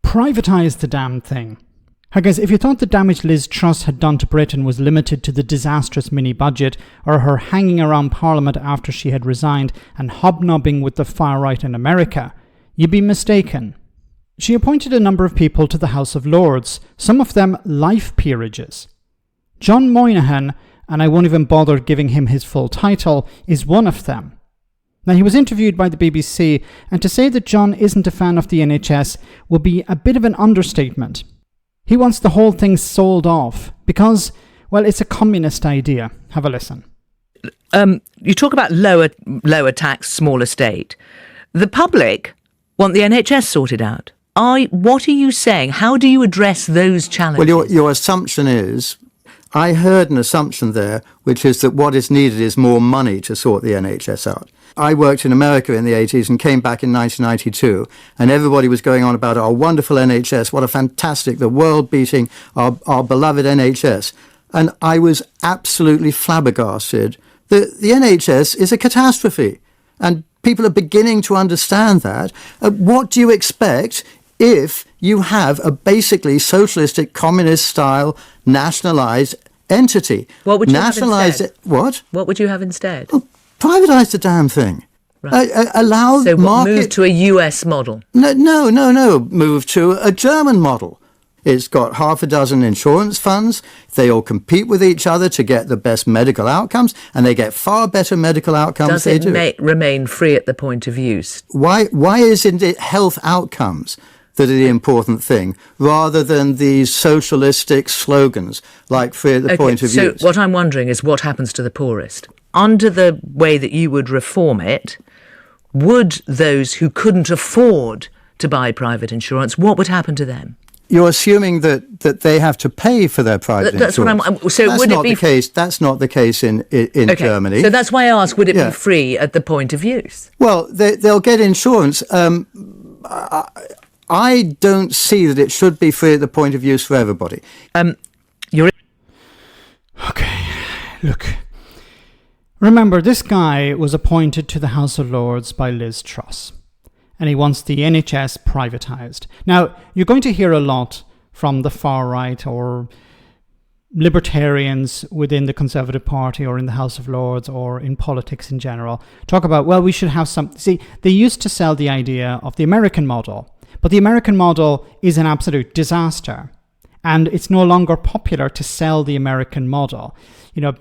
Privatise the damn thing. Hi guys, if you thought the damage Liz Truss had done to Britain was limited to the disastrous mini-budget or her hanging around Parliament after she had resigned and hobnobbing with the far right in America, you'd be mistaken. She appointed a number of people to the House of Lords, some of them life peerages. Jon Moynihan, and I won't even bother giving him his full title, is one of them. Now, he was interviewed by the BBC, and to say that Jon isn't a fan of the NHS would be a bit of an understatement. He wants the whole thing sold off because, well, it's a communist idea. Have a listen. You talk about lower tax, smaller state. The public want the NHS sorted out. What are you saying? How do you address those challenges? Well, your assumption is, I heard an assumption there, which is that what is needed is more money to sort the NHS out. I worked in America in the 80s and came back in 1992, and everybody was going on about our wonderful NHS, what a fantastic, the world-beating, our beloved NHS. And I was absolutely flabbergasted that the NHS is a catastrophe. And people are beginning to understand that. What do you expect if you have a basically socialistic, communist-style, nationalised entity? What would you have instead? What? What would you have instead? Well, privatise the damn thing. Right. Allow so market... move to a US model? No. Move to a German model. It's got half a dozen insurance funds. They all compete with each other to get the best medical outcomes, and they get far better medical outcomes. Does it remain free at the point of use? Why isn't it health outcomes that are the important thing, rather than these socialistic slogans like free at the point of use? So what I'm wondering is what happens to the poorest? Under the way that you would reform it, would those who couldn't afford to buy private insurance, what would happen to them? You're assuming that they have to pay for their private insurance. Would it be the case? That's not the case in Germany. So that's why I ask, would it be free at the point of use? Well, they'll get insurance. I don't see that it should be free at the point of use for everybody. Okay, look. Remember, this guy was appointed to the House of Lords by Liz Truss, and he wants the NHS privatised. Now, you're going to hear a lot from the far right or libertarians within the Conservative Party or in the House of Lords or in politics in general talk about, well, we should have some... See, they used to sell the idea of the American model, but the American model is an absolute disaster. And it's no longer popular to sell the American model,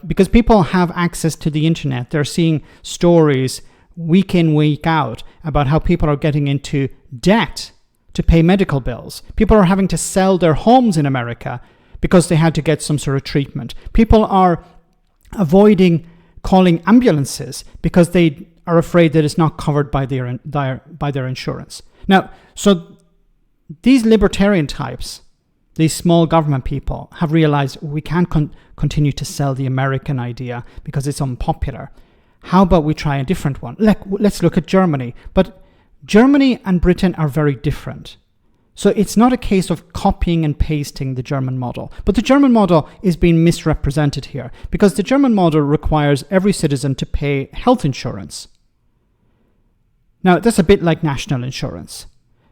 because people have access to the internet. They're seeing stories week in, week out about how people are getting into debt to pay medical bills. People are having to sell their homes in America because they had to get some sort of treatment. People are avoiding calling ambulances because they are afraid that it's not covered by their insurance. Now, so these libertarian types, these small government people, have realized we can't continue to sell the American idea because it's unpopular. How about we try a different one? Let's look at Germany. But Germany and Britain are very different. So it's not a case of copying and pasting the German model. But the German model is being misrepresented here because the German model requires every citizen to pay health insurance. Now, that's a bit like national insurance.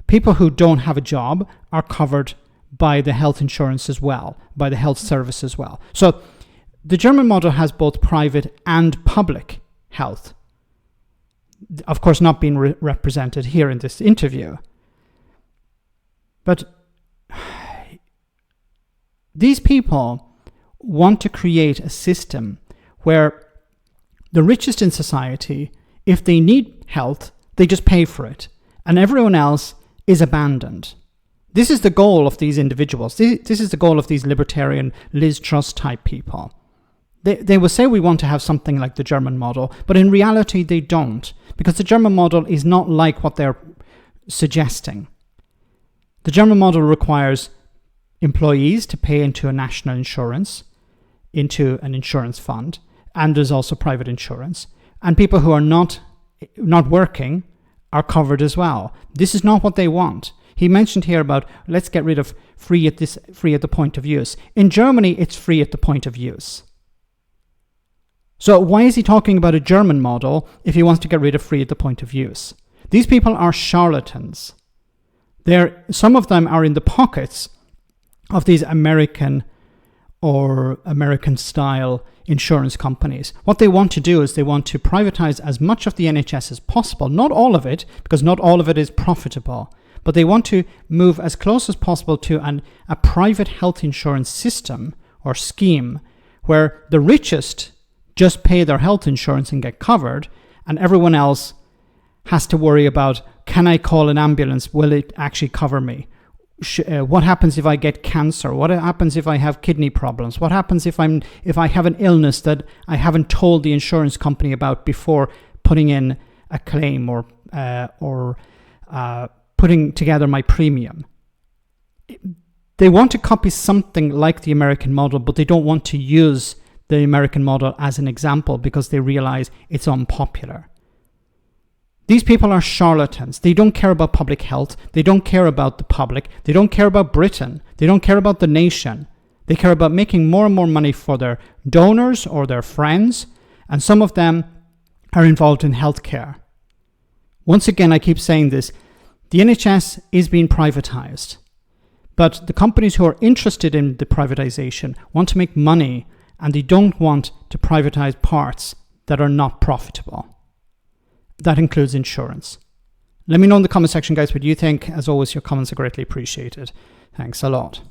People who don't have a job are covered by the health insurance as well, by the health service as well. So the German model has both private and public health. Of course, not being represented here in this interview. But these people want to create a system where the richest in society, if they need health, they just pay for it, and everyone else is abandoned. This is the goal of these individuals. This is the goal of these libertarian Liz Truss type people. They will say we want to have something like the German model, but in reality they don't, because the German model is not like what they're suggesting. The German model requires employees to pay into a national insurance, into an insurance fund, and there's also private insurance. And people who are not working are covered as well. This is not what they want. He mentioned here about let's get rid of free at the point of use. In Germany, it's free at the point of use. So why is he talking about a German model if he wants to get rid of free at the point of use? These people are charlatans. Some of them are in the pockets of these American or American-style insurance companies. What they want to do is they want to privatize as much of the NHS as possible. Not all of it, because not all of it is profitable. But they want to move as close as possible to a private health insurance system or scheme where the richest just pay their health insurance and get covered, and everyone else has to worry about, can I call an ambulance? Will it actually cover me? What happens if I get cancer? What happens if I have kidney problems? What happens if I have an illness that I haven't told the insurance company about before putting in a claim or putting together my premium? They want to copy something like the American model, but they don't want to use the American model as an example because they realize it's unpopular. These people are charlatans. They don't care about public health. They don't care about the public. They don't care about Britain. They don't care about the nation. They care about making more and more money for their donors or their friends. And some of them are involved in healthcare. Once again, I keep saying this. The NHS is being privatized. But the companies who are interested in the privatization want to make money, and they don't want to privatize parts that are not profitable. That includes insurance. Let me know in the comment section, guys, what you think. As always, your comments are greatly appreciated. Thanks a lot.